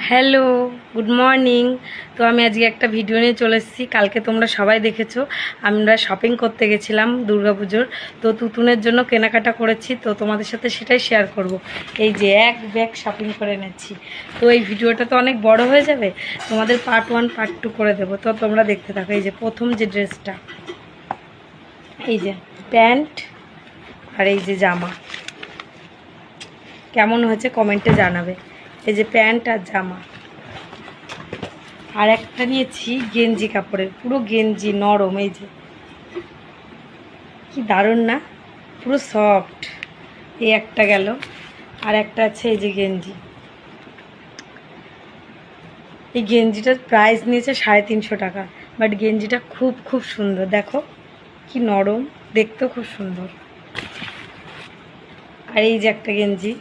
Hello, good morning. তো আমি আজকে একটা ভিডিও নিয়ে চলে এসেছি। কালকে তোমরা সবাই দেখেছো আমরা শপিং করতে গেছিলাম দুর্গাপুজোর। তো তুতুনের জন্য কেনাকাটা করেছি, তো তোমাদের সাথে সেটাই শেয়ার করব। এই যে এক ব্যাগ শপিং করে এনেছি। তো এই ভিডিওটা তো অনেক বড় হয়ে যাবে, তোমাদের পার্ট 1 পার্ট 2 করে দেবো। তো তোমরা দেখতে থাকো। এই যে প্রথম যে ড্রেসটা, এই যে প্যান্ট আর এই যে জামা, কেমন হয়েছে কমেন্টে জানাবে। এই যে প্যান্ট আর জামা। আর একটা নিয়েছি গেঞ্জি কাপড়ের, পুরো গেঞ্জি নরম। এই যে কি দারুণ না, পুরো সফট। এই একটা গেল। আর একটা আছে এই যে গেঞ্জি। এই গেঞ্জিটার প্রাইস নিয়েছে 350 টাকা, বাট গেঞ্জিটা খুব খুব সুন্দর। দেখো কি নরম, দেখতেও খুব সুন্দর। আর এই যে একটা গেঞ্জি,